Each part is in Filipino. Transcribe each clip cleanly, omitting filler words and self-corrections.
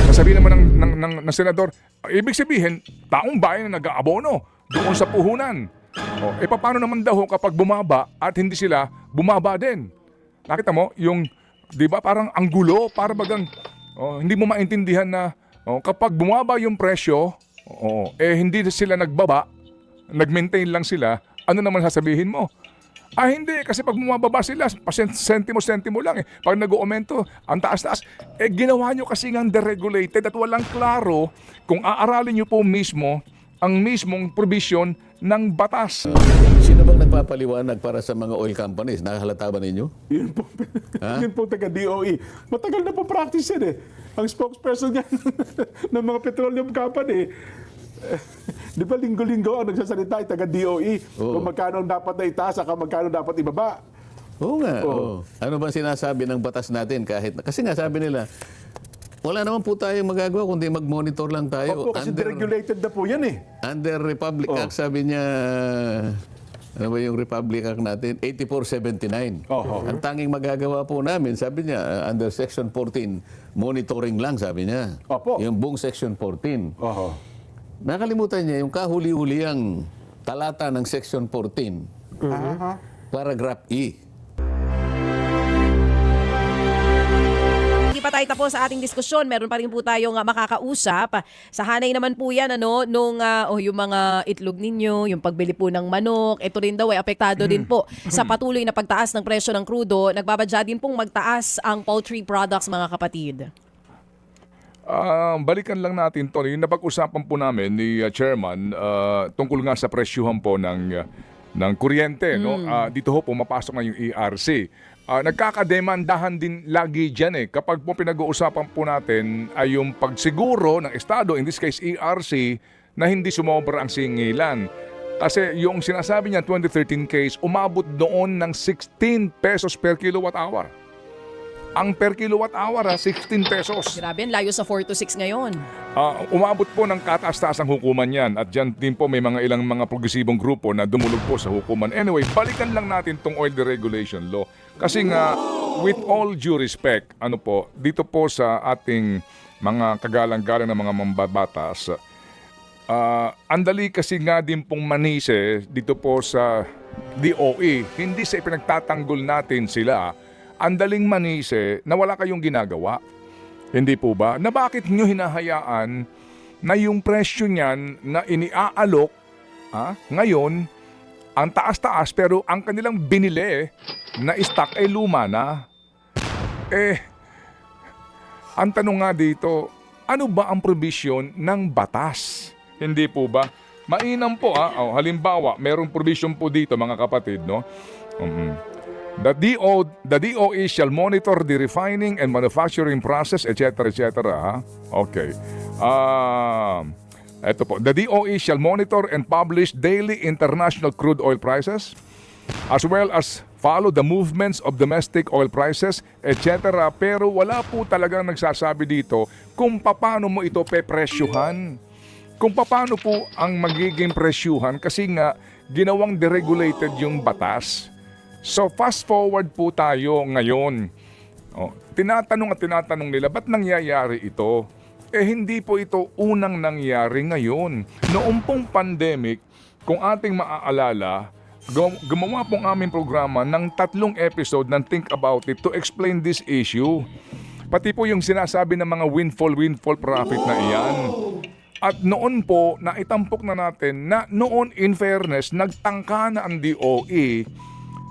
Sasabihin naman ng senador, ibig sabihin, taong bayan na nag-aabono doon sa puhunan. Paano naman daw kapag bumaba at hindi sila bumaba din? Nakita mo, yung, di ba, parang ang gulo, parang bagang, hindi mo maintindihan na kapag bumaba yung presyo, hindi sila nagbaba, nag-maintain lang sila, ano naman sasabihin mo? Hindi, kasi pag bumababa sila, sentimo-sentimo lang eh. Pag nag-aumento, ang taas-taas. Ginawa nyo kasi ngang deregulated at walang klaro kung aaralin nyo po mismo ang mismong provision ng batas. Sino bang nagpapaliwanag para sa mga oil companies? Nakahalata ba ninyo? Yun po, yun po taga-DOE. Matagal na po practice yan eh. Ang spokesperson yan ng mga petroleum company, di ba linggo-linggo ang nagsasalita ay taga-DOE kung magkano dapat na itaas at magkano dapat ibaba. Oo nga. Oo. Ano ba sinasabi ng batas natin? Kasi nga sabi nila, wala naman po tayong magagawa kundi mag-monitor lang tayo. Opo, kasi deregulated na po yan eh. Under Republic Act, sabi niya, ano ba yung Republic Act natin? 8479. Ang tanging magagawa po namin, sabi niya, under Section 14, monitoring lang, sabi niya. Opo. Yung buong Section 14. Nakalimutan niya yung kahuli-huliang talata ng Section 14, paragraph E. Hindi pa tayo tapos sa ating diskusyon. Meron pa rin po tayong makakausap. Sa hanay naman po yan, nung yung mga itlog ninyo, yung pagbili po ng manok, ito rin daw ay apektado din po sa patuloy na pagtaas ng presyo ng krudo. Nagbabadya din pong magtaas ang poultry products, mga kapatid. Balikan lang natin to, yung napag-usapan po namin ni Chairman tungkol nga sa presyuhan po ng kuryente. No? Dito ho pumapasok na yung ERC. Nagkakademandahan din lagi dyan eh. Kapag po pinag-uusapan po natin ay yung pagsiguro ng Estado, in this case ERC, na hindi sumobra ang singilan. Kasi yung sinasabi niya 2013 case, umabot doon ng 16 pesos per kilowatt hour. Ang per kilowatt hour, 16 pesos. Grabe, layo sa 4 to 6 ngayon. Umabot po ng kataas-taas ang hukuman yan. At dyan din po may ilang mga progresibong grupo na dumulog po sa hukuman. Anyway, balikan lang natin tong oil deregulation law. Kasi nga, with all due respect, dito po sa ating mga kagalang-galang na mga mambabatas, andali kasi nga din pong manise dito po sa DOE. Hindi sa ipinagtatanggol natin sila, andaling manise na wala kayong ginagawa. Hindi po ba? Na bakit nyo hinahayaan na yung presyo niyan na iniaalok ngayon, ang taas-taas pero ang kanilang binili na stock ay luma na? Ang tanong nga dito, ano ba ang provision ng batas? Hindi po ba? Mainam po halimbawa, merong provision po dito mga kapatid, no? The DOE shall monitor the refining and manufacturing process, etc., etc. Okay. Ito po. The DOE shall monitor and publish daily international crude oil prices, as well as follow the movements of domestic oil prices, etc. Pero wala po talagang nagsasabi dito kung paano mo ito pepresyuhan. Kung paano po ang magiging presyuhan kasi nga ginawang deregulated yung batas. So fast forward po tayo ngayon. Tinatanong nila, ba't nangyayari ito? Hindi po ito unang nangyari ngayon. Noong pong pandemic, kung ating maaalala, gumawa pong aming programa ng 3 episode ng Think About It to explain this issue. Pati po yung sinasabi ng mga windfall profit na iyan. At noon po, naitampok na natin na noon in fairness, nagtangka na ang DOE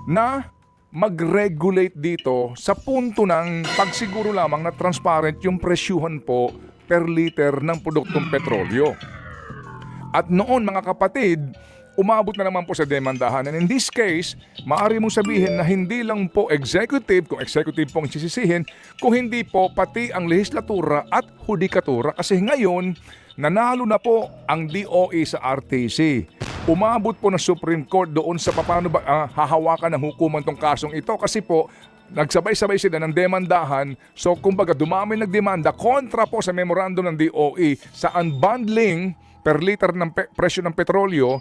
na mag-regulate dito sa punto ng pagsiguro lamang na transparent yung presyuhan po per liter ng produktong petrolyo. At noon mga kapatid, umabot na naman po sa demandahan. And in this case, maaari mong sabihin na hindi lang po executive, kung executive pong sisisihin, kung hindi po pati ang lehislatura at hudikatura. Kasi ngayon, nanalo na po ang DOE sa RTC. Umabot po ng Supreme Court doon sa paano ba hahawakan ng hukuman tong kasong ito kasi po nagsabay-sabay sila ng demandahan. So kumbaga dumami nagdemanda kontra po sa memorandum ng DOE sa unbundling per liter ng presyo ng petrolyo.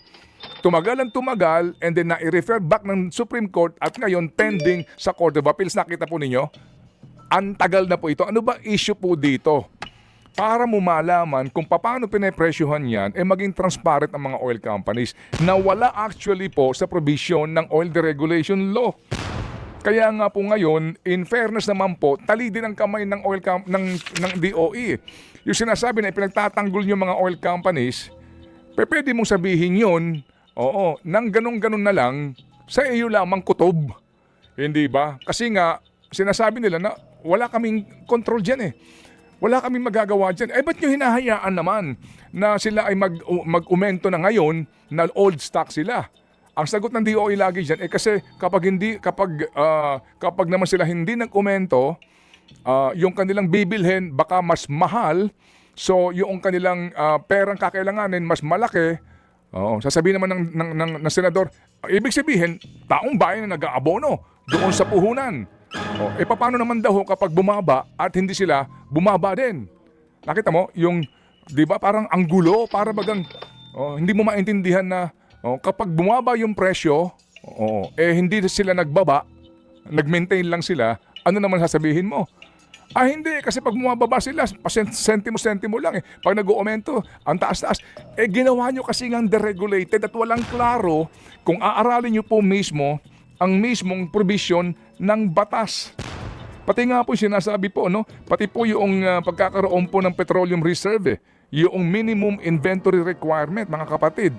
Tumagal and then na-refer back ng Supreme Court at ngayon pending sa Court of Appeals. Nakita po ninyo? Ang tagal na po ito. Ano ba issue po dito? para mo malaman kung paano pinapresyohan yan, maging transparent ang mga oil companies na wala actually po sa provision ng oil deregulation law. Kaya nga po ngayon, in fairness naman po, tali din ang kamay ng ng DOE. Yung sinasabi na pinagtatanggol yung mga oil companies, pwede mong sabihin yun, oo, nang ganun-ganun na lang, sa iyo lamang kutob. Hindi ba? Kasi nga, sinasabi nila na wala kaming control dyan eh. Wala kaming magagawa dyan. Ba't nyo hinahayaan naman na sila ay mag-umento na ngayon na old stock sila? Ang sagot ng DOE lagi dyan, kasi kapag naman sila hindi nag-umento, yung kanilang bibilhin baka mas mahal, so yung kanilang perang kakailanganin mas malaki, sasabihin naman ng senador, ibig sabihin, taong bayan na nag-aabono doon sa puhunan. Paano naman daw kapag bumaba at hindi sila bumaba din? Nakita mo, yung, di ba, parang ang gulo, para bagang, hindi mo maintindihan na, kapag bumaba yung presyo, hindi sila nagbaba, nag-maintain lang sila, ano naman sasabihin mo? Hindi, kasi pag bumababa sila, sentimo-sentimo lang eh. Pag nag-uumento, ang taas-taas. Ginawa nyo kasi ngang deregulated at walang klaro kung aaralin nyo po mismo ang mismong provision ng batas. Pati nga po sinasabi po, pati po yung pagkakaroon po ng petroleum reserve, yung minimum inventory requirement, mga kapatid.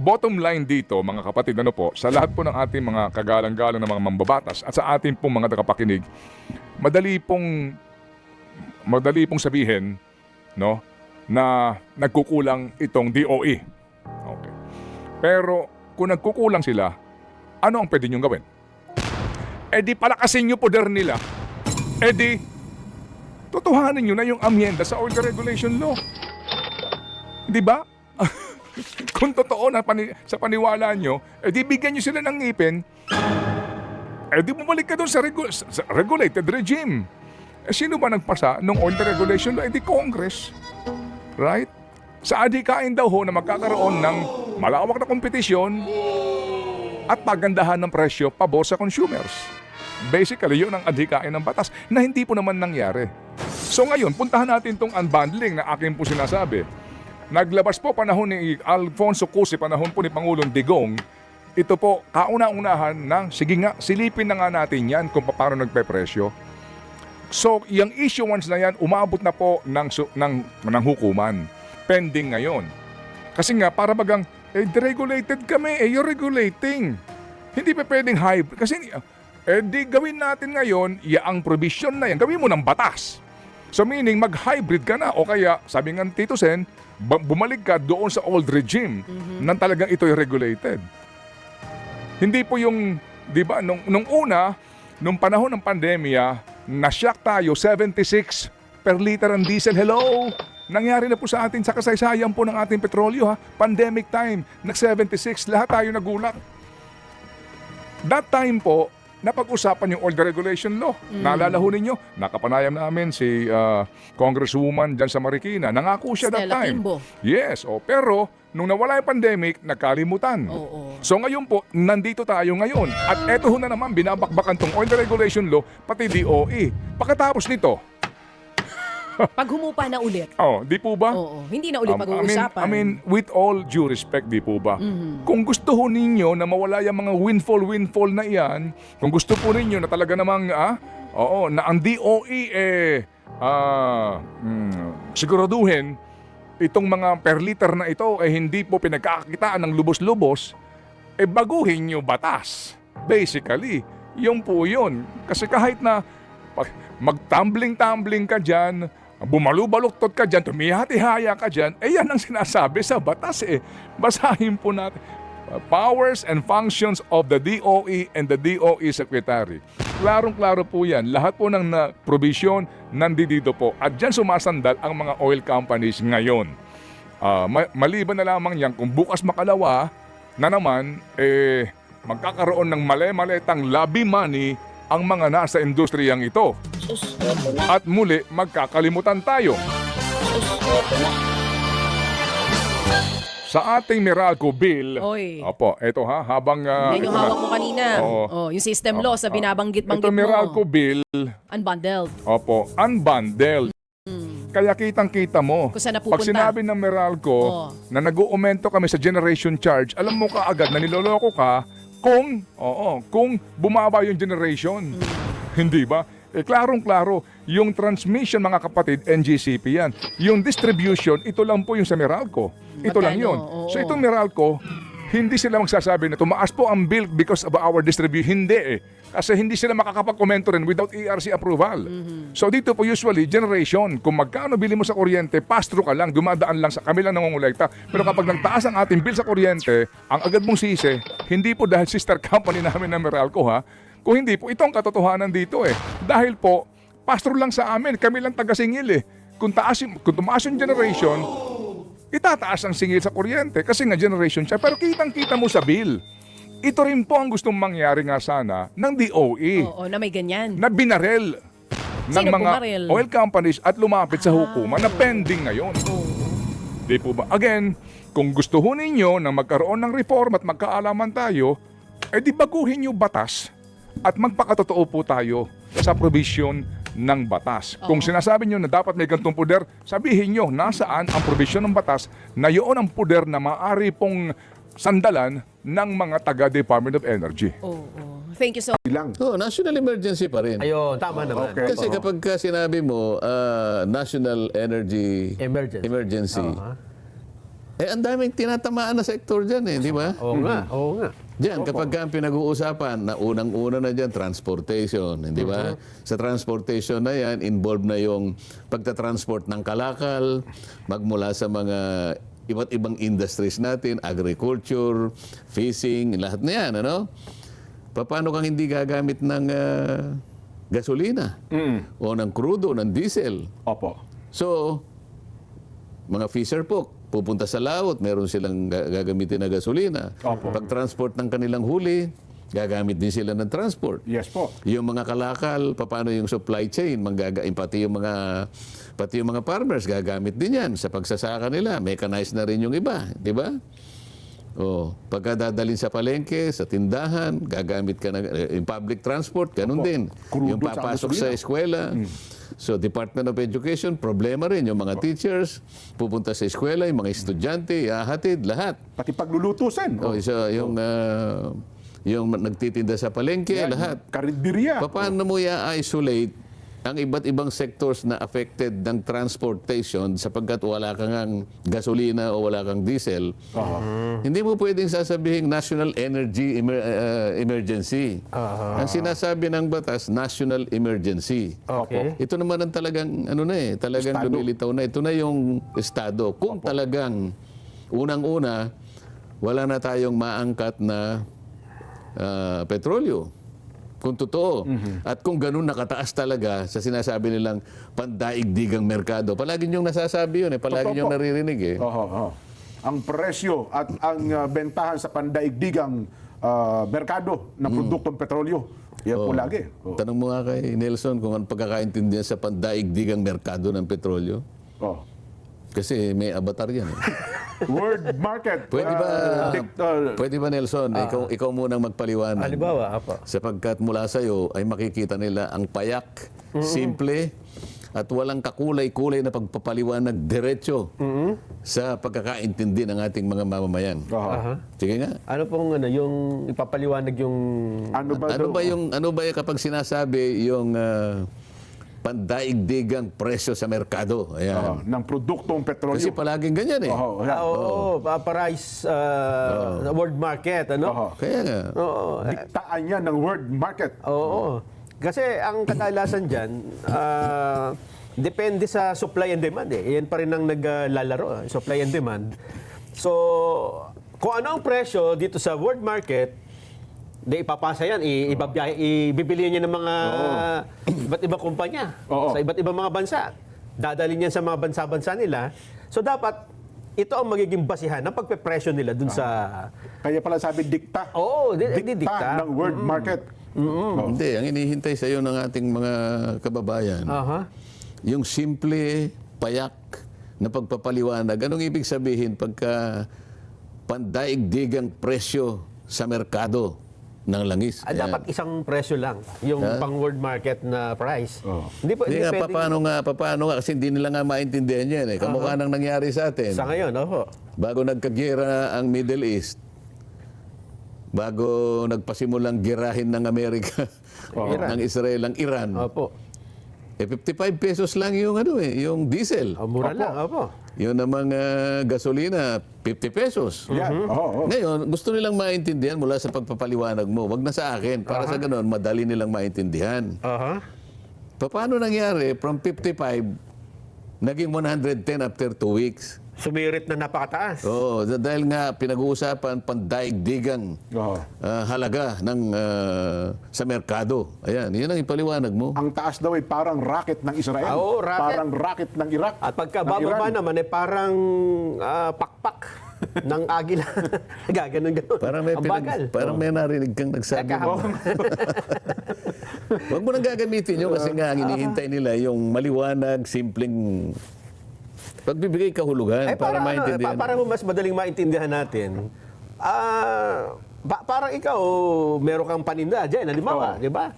Bottom line dito, mga kapatid, sa lahat po ng ating mga kagalang-galang na mga mambabatas at sa ating pong mga tagapakinig, madali pong sabihin, na nagkukulang itong DOE. Okay. Pero kung nagkukulang sila, ano ang pwede niyong gawin? Di palakasin niyo poder nila. Di tutuhanin niyo na yung amyenda sa oil deregulation law. Di ba? Kung totoo na sa paniwala nyo, di bigyan nyo sila ng ngipin, di bumalik ka doon sa regulated regime. Sino ba nagpasa ng oil deregulation law? Di Congress. Right? Sa adhikain daw ho na magkakaroon ng malawak na kompetisyon at pagandahan ng presyo pabor sa consumers. Basically, yun ang adhikain ng batas na hindi po naman nangyari. So ngayon, puntahan natin itong unbundling na akin po sinasabi. Naglabas po panahon ni Alfonso Cusi, panahon po ni Pangulong Digong. Ito po, kauna-unahan ng, sige nga, silipin na nga natin yan kung paano nagpe-presyo. So, yung issuance na yan, umabot na po ng hukuman. Pending ngayon. Kasi nga, para bagang, deregulated kami, you're regulating. Hindi pa pwedeng hybrid. Kasi, di gawin natin ngayon, ang provision na yan, gawin mo ng batas. So meaning, mag-hybrid ka na. O kaya, sabi nga Tito Sen, bumalik ka doon sa old regime nang talagang ito'y regulated. Hindi po yung, di ba, nung una, nung panahon ng pandemya, na-shock tayo, 76 per liter ang diesel. Hello! Nangyari na po sa atin sa kasaysayan po ng ating petrolyo, ha? Pandemic time, nag-76, lahat tayo nagulat. That time po, napag-usapan yung oil deregulation law. Naalala ho ninyo, nakapanayam namin si Congresswoman dyan sa Marikina. Nangako siya that Stella time. Kimbo. Yes, pero nung nawala yung pandemic, nakalimutan. So ngayon po, nandito tayo ngayon. At eto ho na naman, binabakbakan tong oil deregulation law, pati DOE. Pagkatapos nito, Pag humupa na ulit. di po ba? Oo, hindi na ulit pag-uusapan. I mean, with all due respect, di po ba? Kung gusto ho ninyo na mawala yung mga windfall na iyan, kung gusto po ninyo na talaga namang, na ang DOE, siguraduhin, itong mga per liter na ito, hindi po pinagkakakitaan ng lubos-lubos, baguhin nyo batas. Basically, yun po yun. Kasi kahit na mag-tumbling-tumbling ka dyan, bumalubaluktot ka dyan, tumihati-haya ka dyan, yan ang sinasabi sa batas Basahin po natin. Powers and functions of the DOE and the DOE Secretary. Klarong-klaro po yan. Lahat po ng provision nandito po. At dyan sumasandal ang mga oil companies ngayon. Maliban na lamang yan, kung bukas makalawa na naman, magkakaroon ng mali-malitang lobby money ang mga nasa industriyang ito. At muli, magkakalimutan tayo. sa ating Meralco bill. Oy. Opo, eto ha, habang... Yan yung hawak mo kanina. Oo. Oh, yung system law sa binabanggit-banggit Ito mo. Meralco bill, Unbundled. opo, unbundled. Kaya kitang-kita mo. Kung saan napupunta. Pag sinabi ng Meralco Oo. na nag-uumento kami sa generation charge, alam mo kaagad na niloloko ka kung bumaba yung generation. Hindi ba? Eh, klarong-klaro, yung transmission, mga kapatid, NGCP yan. Yung distribution, ito lang po yung sa Meralco. Ito lang Magkano? yun. Oo. So itong Meralco, hindi sila magsasabi na tumaas po ang bill because of our distribution. Hindi eh. Kasi hindi sila makakapag-komento rin without ERC approval. So dito po usually, generation, kung magkano bili mo sa kuryente, pass-through ka lang, dumadaan lang sa kami lang nangungulekta. Pero kapag nagtaas ang ating bill sa kuryente, ang agad mong sisi, hindi po dahil sister company namin na Meralco ha, kung hindi po, ito ang katotohanan dito eh. Dahil po, pass-through lang sa amin, kami lang taga-singil eh. Kung tumaas yung generation, itataas ang singil sa kuryente kasi nga generation siya. Pero kitang-kita mo sa bill. Ito rin po ang gustong mangyari nga sana ng DOE Oo, na may ganyan. na binarel ng Sino mga bumarel? oil companies at lumapit sa hukuman na pending ngayon. Di po ba? Again, kung gusto ho ninyo na magkaroon ng reform at magkaalaman tayo, eh di baguhin yung batas at magpakatotoo po tayo sa provision ng batas. Kung sinasabi nyo na dapat may gantong poder, sabihin nyo nasaan ang provision ng batas na yun ang poder na maaari pong sandalan ng mga taga-Department of Energy. Oo. Thank you so Ilang. Oh, national emergency pa rin. Ayun, tama naman. Okay. Kasi kapag ka sinabi mo, national energy Emergency. eh ang daming tinatamaan na sektor dyan eh, di ba? Oo nga, oo nga. Diyan, kapag ka ang pinag-uusapan, na unang-una na dyan, transportation, di ba? Sa transportation na yan, involved na yung pagta-transport ng kalakal, magmula sa mga iba't ibang industries natin, agriculture, fishing, lahat na yan, ano? Paano kang hindi gagamit ng gasolina? O ng crudo, ng diesel? Opo. So, mga fisher po, pupunta sa laot, meron silang gagamitin na gasolina. Opo. Pag-transport ng kanilang huli, gagamit din sila ng transport. Yes po. Yung mga kalakal, paano yung supply chain, pati yung mga farmers, gagamit din yan sa pagsasaka nila. Mechanized na rin yung iba, di ba? O, pagka dadalhin sa palengke, sa tindahan, gagamit ka ng yung public transport, ganun Opo. din. Crudo Yung papasok sa sa eskwela. So, Department of Education, problema rin. Yung mga teachers, pupunta sa eskwela, yung mga estudyante, ihahatid, lahat. Pati paglulutusin. O, yung nagtitinda sa palengke, Yan, lahat. Karinderya. Paano mo i-isolate ang iba't ibang sectors na affected ng transportation sapagkat wala kang gasolina o wala kang diesel? Hindi mo pwedeng sasabihin national energy emergency. Ang sinasabi ng batas, national emergency. Okay. Ito naman ang talagang talagang Estado. lumilitaw na. Ito na yung estado. Kung talagang unang-una wala na tayong maangkat na petrolyo. Kung totoo. At kung ganun nakataas talaga sa sinasabi nilang pandaigdigang merkado. Palagi niyong nasasabi yun eh. Palagi Totoo niyong po. naririnig eh. Oho. Ang presyo at ang bentahan sa pandaigdigang merkado ng produktong petrolyo. Yan po lagi. Tanong mo nga kay Nelson kung ano pagkakaintindihan sa pandaigdigang merkado ng petrolyo. Oh. Kasi may avatar yan eh. World market. Pwede ba, pwede ba Nelson, ikaw munang magpaliwanag? Halimbawa, apa. Sapagkat mula sa iyo ay makikita nila ang payak, simple, at walang kakulay-kulay na pagpapaliwanag diretso sa pagkakaintindi ng ating mga mamamayan. Sige nga. Ano pong yung ipapaliwanag yung Ano ba Ano daw? ba yung kapag sinasabi yung pandaigdigang presyo sa merkado? Ayan. ng produktong petrolyo. Kasi palaging ganyan eh. Oho, yan. price world market, ano? Oho. Kaya nga. Oo. Diktaan yan ng world market. Oo. Kasi ang kadalasan dyan, depende sa supply and demand eh. Yan pa rin ang naglalaro, supply and demand. So, kung ano ang presyo dito sa world market, ipapasa yan, ibibili niya ng mga iba't ibang kumpanya Oo. sa iba't ibang mga bansa. Dadalhin yan sa mga bansa-bansa nila. So, dapat ito ang magiging basihan ng pagpepresyo nila dun sa... Kaya pala sabi dikta. Oo, dikta. ng world market. Hindi, ang inihintay sa iyo ng ating mga kababayan, Aha. yung simple, payak na pagpapaliwanag. Anong ibig sabihin pagka pandaigdigang presyo sa merkado ng langis. Ayan. Dapat isang presyo lang, yung pang world market na price. Hindi po, Hindi nga, pwedeng- paano nga, kasi hindi nila nga maintindihan yan eh. Kamukha nang nangyari sa atin. Sa ngayon, opo. Bago nagkagera ang Middle East, bago nagpasimulang girahin ng Amerika, ng Israel ang Iran, Opo. 55 pesos lang yung yung diesel. Mura lang, opo. Yun namang gasolina, 50 pesos. Yan. Oo. Ngayon, gusto nilang maintindihan mula sa pagpapaliwanag mo. Wag na sa akin. Para sa ganun, madali nilang maintindihan. Aha. Paano nangyari from 55, naging 110 after 2 weeks? Sumirit na napakataas. Oo, dahil nga pinag-uusapan pandaigdigang Oo. halaga ng sa merkado. Ayan, yun ang ipaliwanag mo. Ang taas daw ay parang rocket ng Israel. Oo, rocket. Parang rocket ng Iraq. At pagka ng bababa Iran. naman, parang pakpak ng agila. Gaganon-ganon. Ang bagal. Parang may narinig kang nagsabi mo. Kahapon. Huwag mo nang gagamitin yun kasi nga ang hinihintay nila yung maliwanag, simpleng pagbibigay kahulugan para maintindihan. Para mas madaling maintindihan natin, parang ikaw, meron kang paninda dyan, halimbawa, di ba?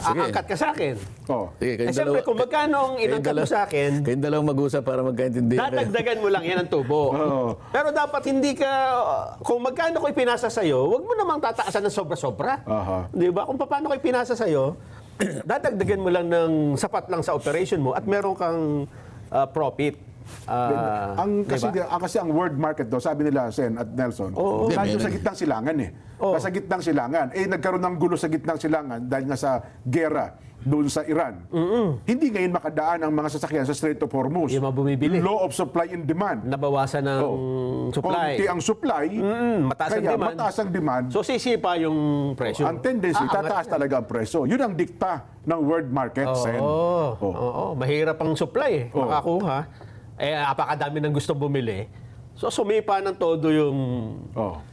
Sige. Aangkat ka sa akin. Oo. Sige, kayong Siyempre, kung magkano ang inangkat mo sa akin, Kayong dalawang mag-usap para magkaintindihan. dadagdagan mo lang yan ang tubo. Oo. Pero dapat hindi ka, kung magkano ko ipinasa sa'yo, huwag mo namang tataasan ng sobra-sobra. Aha. Di ba? Kung paano ko ipinasa sa'yo, dadagdagan mo lang ng sapat lang sa operation mo at meron kang profit. Kasi ang world market daw, sabi nila Sen at Nelson, nandun sa gitnang silangan eh. Nasa gitnang silangan. Nagkaroon ng gulo sa gitnang silangan dahil nga sa gera doon sa Iran. Hindi ngayon makadaan ang mga sasakyan sa Strait of Hormuz. Yung mga bumibili. Law of supply and demand. Nabawasan ng supply. Konti ang supply, mataas ang kaya demand. mataas ang demand. So sisipa yung presyo. Ang tendency, Aangat tataas yan. talaga ang presyo. Yun ang dikta ng world market, Sen. Oo. Mahirap ang supply makakuha. Apakadami ng gustong bumili. So sumipa ng todo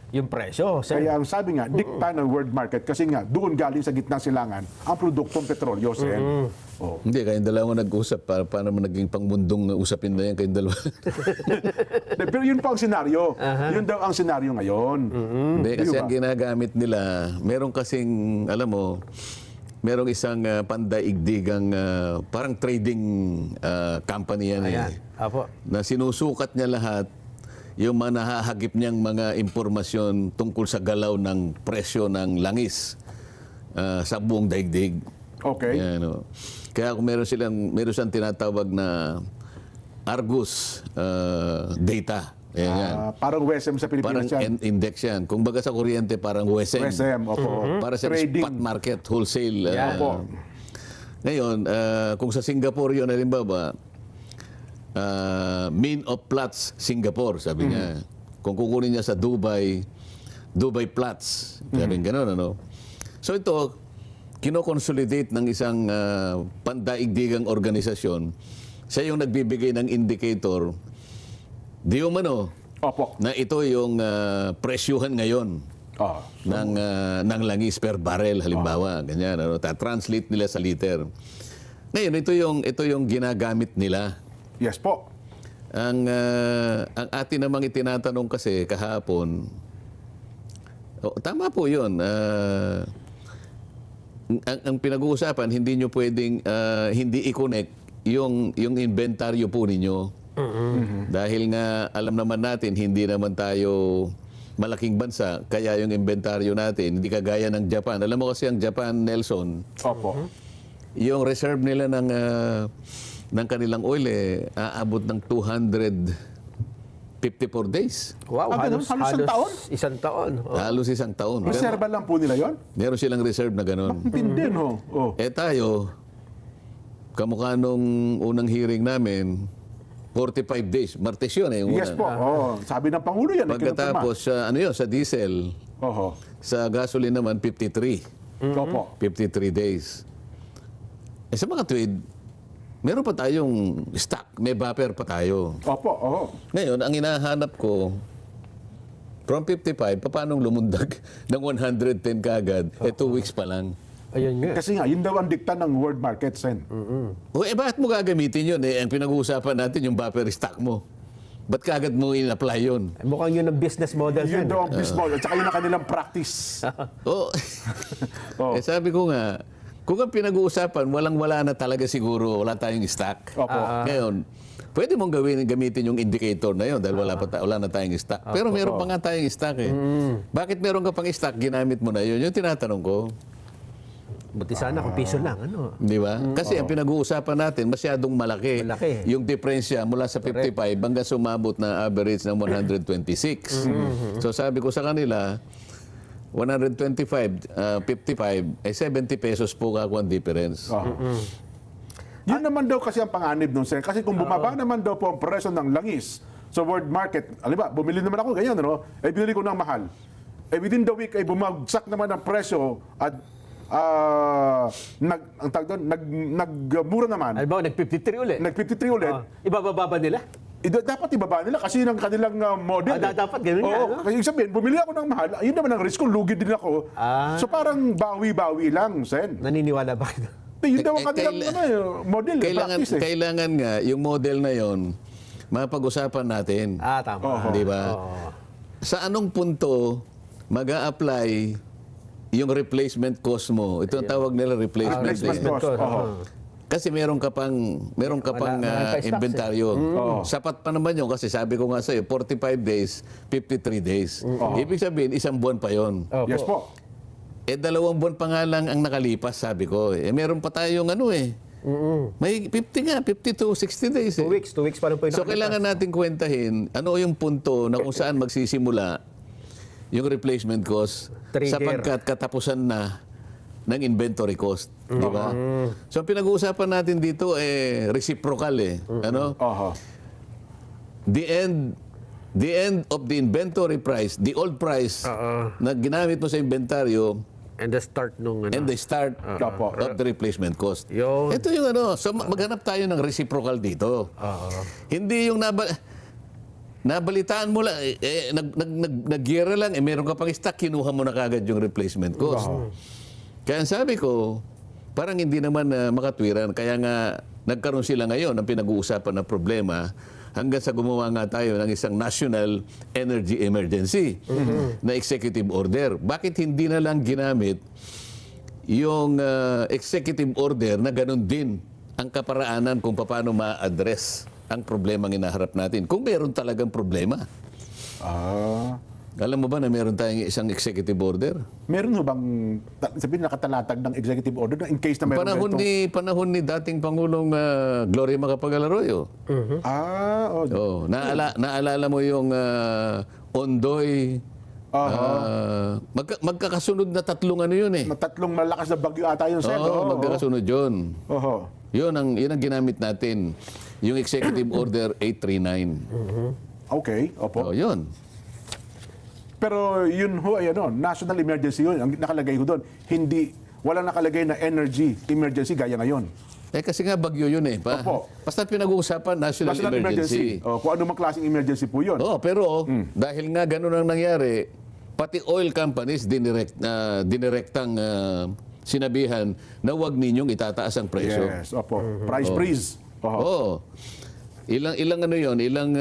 yung presyo. Kaya ang sabi nga, dikta ng world market kasi nga doon galing sa gitnang silangan ang produktong petrolyo, Sen. Hindi, kayong dalawa nag-usap. Paano mo naging pangmundong usapin na yan kayong dalawa? Pero yun pa ang senaryo. Yun daw ang senaryo ngayon. Hindi, kasi Di ba? ang ginagamit nila, meron kasing, alam mo, merong isang pandaigdigang parang trading company yan Ayan. Apo. na sinusukat niya lahat yung mga nahahagip niyang mga impormasyon tungkol sa galaw ng presyo ng langis sa buong daigdig. Okay. Yan, no. Kaya kung meron siyang tinatawag na Argus data. Ayan, yan. Parang WSM sa Parang Pilipinas yan. index yan. Kung baga sa kuryente, parang WSM. WSM, opo. Para sa Trading. spot market, wholesale. Yan. Opo. Ngayon, kung sa Singapore yun, halimbawa, mean of Platts Singapore, sabi niya. Kung kukunin niya sa Dubai Platts, sabi gano'n, ano? So ito, kinoconsolidate ng isang pandaigdigang organisasyon. Siya yung nagbibigay ng indicator, di umano, Opo. na ito yung presyuhan ngayon ng langis per barrel halimbawa, ganyan, ano, translate nila sa liter. Ngayon ito yung ginagamit nila. Yes po. Ang atin namang itinatanong kasi kahapon, tama po 'yun. Ang pinag-uusapan, hindi nyo pwedeng hindi i-connect yung inventaryo po ninyo. Dahil nga alam naman natin, hindi naman tayo malaking bansa, kaya yung inventaryo natin, hindi kagaya ng Japan. Alam mo kasi ang Japan, Nelson, Opo. yung reserve nila ng kanilang oil, aabot ng 254 days. Wow, Ganun? Halos isang taon? Isang taon. Halos isang taon. Reserva lang po nila yon. Meron silang reserve na gano'n. Pindi, no? Tayo, kamukha nung unang hearing namin, 45 days. Martes yun eh. Yes po. Sabi ng Pangulo yan. Pagkatapos, sa diesel, Oho. sa gasoline naman, 53. Opo. 53 days. Sa mga tweed, meron pa tayong stock. May buffer pa tayo. Opo. Oho. Ngayon, ang hinahanap ko, from 55, paano lumundag ng 110 kagad? 2 weeks pa lang. Ayun nga. Kasi nga, yun daw ang dikta ng world market, Sen. O bakit mo gagamitin yun? Ang pinag-uusapan natin yung buffer stock mo. ba't kagad mo in-apply yun? Mukhang yun ang business model Yun yan. daw ang business model. At saka yun ang kanilang practice. Oh. Oh. Eh, sabi ko nga, kung ang pinag-uusapan, walang-wala na talaga siguro, wala tayong stock. Opo. Ngayon, pwede mong gamitin yung indicator na yun dahil wala na tayong stock. Pero meron pa nga tayong stock eh. Bakit meron ka pang stock, ginamit mo na yun? Yung tinatanong ko. Buti sana kung piso lang, ano? Di ba? Kasi ang pinag-uusapan natin, masyadong malaki. Malaki. Yung diferensya mula sa 55 hanggang sumabot na average ng 126. So sabi ko sa kanila, 125, 55, eh 70 pesos po kako ang difference. Yun naman daw kasi ang panganib nung Sen. Kasi kung bumaba naman daw po ang presyo ng langis sa world market, alam bumili naman ako ganyan, ano? Eh binili ko ng mahal. Eh within the week ay bumagsak naman ang presyo at ang tawag doon, nagmura naman. Halimbawa, nag-53 ulit. Nag-53 ulit. Ibababa ba nila? Dapat ibaba nila kasi ng kanilang model. Dapat ganun nga, Oo, no? kasi sabihin, bumili ako ng mahal, ayun naman ang risk ko, lugi din ako. So parang bawi-bawi lang, Sen. Naniniwala ba kayo? Yun daw ang kanilang model, practice eh. Kailangan nga yung model na yon mapag-usapan natin. Tama. Di ba? Sa anong punto mag-a-apply yung replacement cost mo? Ito ang tawag nila replacement. Replacement cost. Kasi meron ka pang Wala pa stocks, inventaryo. Sapat pa naman yun kasi sabi ko nga sa'yo, 45 days, 53 days. Ibig sabihin, isang buwan pa yon. Yes po. Eh, 2 buwan pa nga lang ang nakalipas, sabi ko. Eh, meron pa tayong ano eh. May 50 nga, 52, 60 days eh. 2 weeks pa rin po yung So, kailangan natin kwentahin ano yung punto na kung saan magsisimula yung replacement cost Trigger. sapagkat katapusan na ng inventory cost. Di ba? So, ang pinag-uusapan natin dito eh reciprocal eh. Ano? The end of the inventory price, the old price na ginamit mo sa inventaryo And the start nung ano. and the start Opo. of the replacement cost. Yun. Ito yung ano, so maghanap tayo ng reciprocal dito. Hindi yung nabalitaan mo lang, nag-gira lang, meron ka pang stock, kinuha mo na kagad yung replacement cost. Kaya ang sabi ko, parang hindi naman makatwiran. Kaya nga, nagkaroon sila ngayon ng pinag-uusapan na problema hanggang sa gumawa nga tayo ng isang national energy emergency na executive order. Bakit hindi na lang ginamit yung executive order na ganun din ang kaparaanan kung paano ma-address ang problemang inaharap natin? Kung meron talagang problema. Alam mo ba na meron tayong isang executive order? Meron ho bang, sabihin nakatalatag ng executive order na in case na meron Panahon ni dating Pangulong Gloria Macapagal-Arroyo. Naalala mo yung Ondoy. Magkakasunod na tatlong ano yun eh. Tatlong malakas na bagyo ata yun, Sen. Magkakasunod yun. Yun ang ginamit natin. Yung Executive Order 839. Okay, opo. Yun. Pero yun ho ay national emergency yun. Ang nakalagay ho doon, wala nakalagay na energy emergency gaya ngayon. Kasi nga bagyo yun eh. Opo. Basta pinag-uusapan national emergency. Kung ano mang klaseng emergency po yun. Pero dahil nga ganun ang nangyari, pati oil companies dinirektang sinabihan na huwag ninyong itataas ang presyo. Yes, opo. Price freeze. Ilang ano yun? Ilang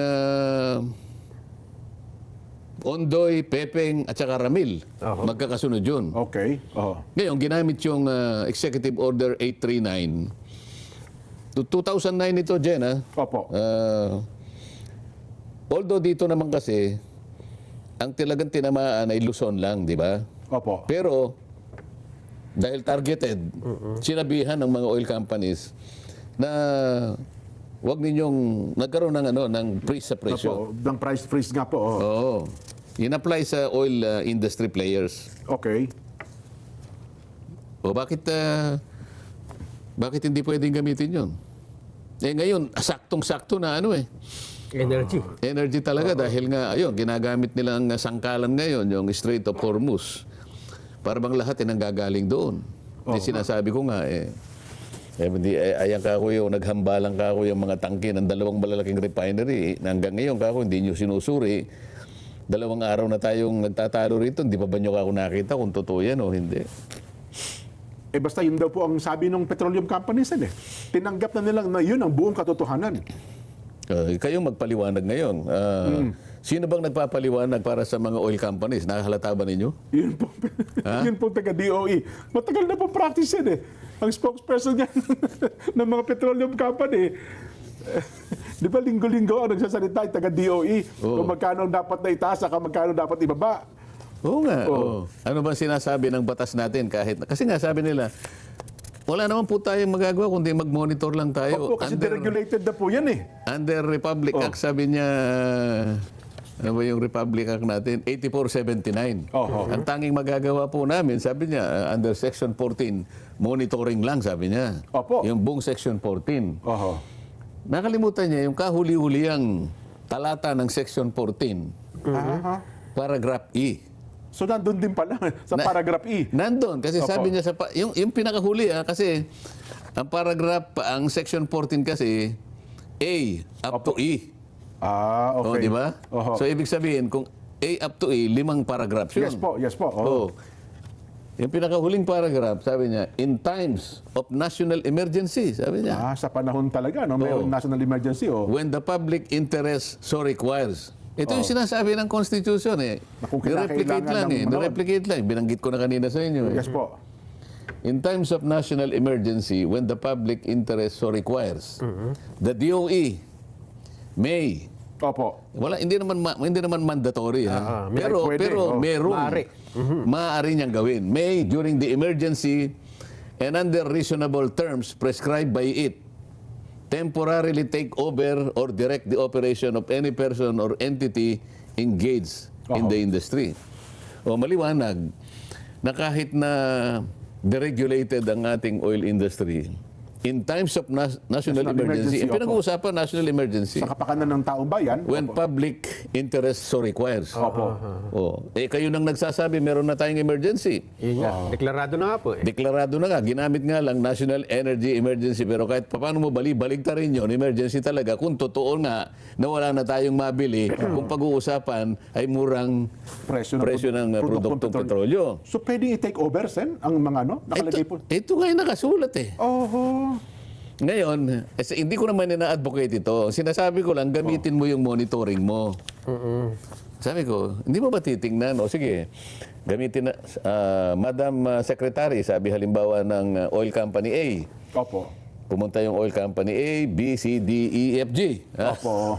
Ondoy, Pepeng, at saka Ramil. Magkakasunod yun. Okay. Ngayon, ginamit yung Executive Order 839. 2009 ito, Jen, ha? Opo. Although dito naman kasi, ang talagang tinamaan ay Luzon lang, di ba? Opo. Pero, dahil targeted, sinabihan ng mga oil companies na huwag ninyong nagkaroon ng freeze sa presyo. Ng price freeze nga po. Oo. In-apply sa oil industry players. Okay. O bakit hindi pwedeng gamitin yun? Ngayon, saktong-sakto na Energy talaga dahil nga, ginagamit nilang sangkalan ngayon, yung Strait of Hormuz. Para bang lahat nanggagaling doon. Sinasabi ko nga, ayan kako yung naghambalang kako yung mga tangke ng 2 malalaking refinery. Hanggang ngayon kako hindi nyo sinusuri. 2 araw na tayong nagtatalo rito. Hindi pa ba nyo kako nakita kung totoo yan o hindi? Basta yun daw po ang sabi ng petroleum companies. Tinanggap na nila na yun ang buong katotohanan. Kayo magpaliwanag ngayon. Sino bang nagpapaliwanag para sa mga oil companies? Nakahalata ba ninyo? Yun po, yun po taga-DOE. Matagal na po practice yan eh. Ang spokesperson niya ng mga petroleum company, di ba linggo-linggo ang nagsasalita yung taga-DOE kung magkano ang dapat na itaas at magkano dapat ibaba. Oo nga. Oo. Ano ba sinasabi ng batas natin kasi nga sabi nila, wala naman po tayong magagawa kundi mag-monitor lang tayo. Opo, kasi deregulated na po yan eh. Under Republic Act, sabi niya, ano ba yung Republic Act natin? 8479. Ang tanging magagawa po namin, sabi niya, under Section 14, monitoring lang, sabi niya. Opo. Yung buong Section 14. Oho. Nakalimutan niya yung kahuli-huliyang talata ng Section 14, paragraph E. So nandun din pala sa paragraph E. Nandun, kasi Opo. sabi niya, yung pinakahuli, kasi ang paragraph, ang Section 14 kasi, A up to E. Okay. O, di ba? Oho. So, ibig sabihin, kung A up to E, 5 paragraphs yun. Yes po. Oh. Yung pinakahuling paragraph, sabi niya, in times of national emergency, sabi niya, Sa panahon talaga, no? Mayroong national emergency. when the public interest so requires. Ito yung sinasabi ng Constitution eh. Kung Nireplicate kinakailangan lang ng eh. panahon. Nireplicate lang. Binanggit ko na kanina sa inyo. Yes po. In times of national emergency, when the public interest so requires, the DOE may, Opo. hindi naman mandatory ha. Pero pwede, merong Maaari. maaari niyang gawin. May during the emergency and under reasonable terms prescribed by it temporarily take over or direct the operation of any person or entity engaged in the industry. O maliwanag na kahit na deregulated ang ating oil industry, in times of national emergency, emergency, pinag-uusapan national emergency, Sa kapakanan ng taong bayan. when public interest so requires. Opo. Kayo nang nagsasabi, meron na tayong emergency. Yun nga. Deklarado na nga po eh. Deklarado na nga, ginamit nga lang National Energy Emergency, pero kahit paano mo baligta rin yun, emergency talaga, kung totoo nga na wala na tayong mabili, kung pag-uusapan ay murang presyo ng produktong petrolyo. So pwede i-take over, Sen, ang mga nakalagay po. Ito nga yung nakasulat eh. Oho. Ngayon, hindi ko naman ina-advocate ito. Sinasabi ko lang, gamitin mo yung monitoring mo. Sabi ko, hindi mo ba titingnan? O sige, gamitin na, Madam Secretary, sabi halimbawa ng oil company A. Opo. Pumunta yung oil company A, B, C, D, E, F, G. Opo.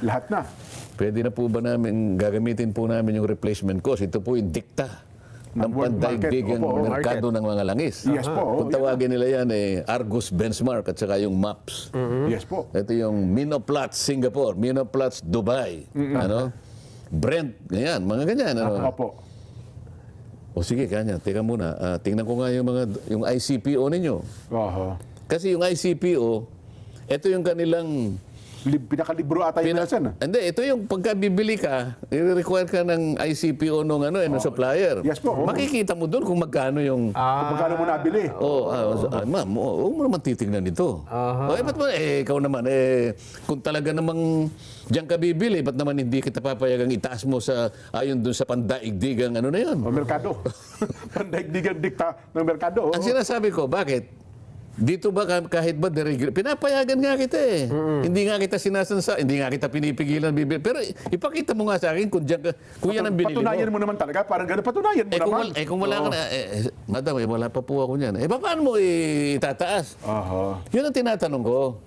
Lahat na. Pwede na po ba namin, gagamitin po namin yung replacement cost? Ito po yung dikta ng World pandaigdigang market. Opo, merkado ng mga langis. Yes po. Kung tawagin nila yan, Argus benchmark at saka yung MAPS. Yes po. Ito yung Minoplatz Singapore, Minoplatz Dubai, ano? Brent, ganyan, mga ganyan. Ano? Opo. O sige, kanya, teka muna. Tingnan ko nga yung ICPO ninyo. Oho. Kasi yung ICPO, ito yung kanilang Pinakalibro ata yun, Sen. Hindi, ito yung pagka-bibili ka, i-require ka ng ICPO nung ng supplier. Yes po. Makikita mo doon kung magkano yung... Kung magkano mo nabili. Ma'am, huwag mo naman titingnan ito. Ba't mo, ikaw naman, kung talaga namang diyan ka bibili, ba't naman hindi kita papayagang itaas mo sa, ayon doon sa pandaigdigang ano na yun? O merkado. Pandaigdigang dikta ng merkado. Ang sinasabi ko, bakit? Dito ba kahit ba pinapayagan nga kita eh. Hindi nga kita sinasansa, hindi nga kita pinipigilan bibili. Pero ipakita mo nga sa akin kung diyan ka, kung yan ang binili mo. Patunayan mo naman talaga, parang gano'n, patunayan mo naman. Kung wala ka na, madam, wala pa po ako niyan. Paano mo itataas? Aha. Yun ang tinatanong ko.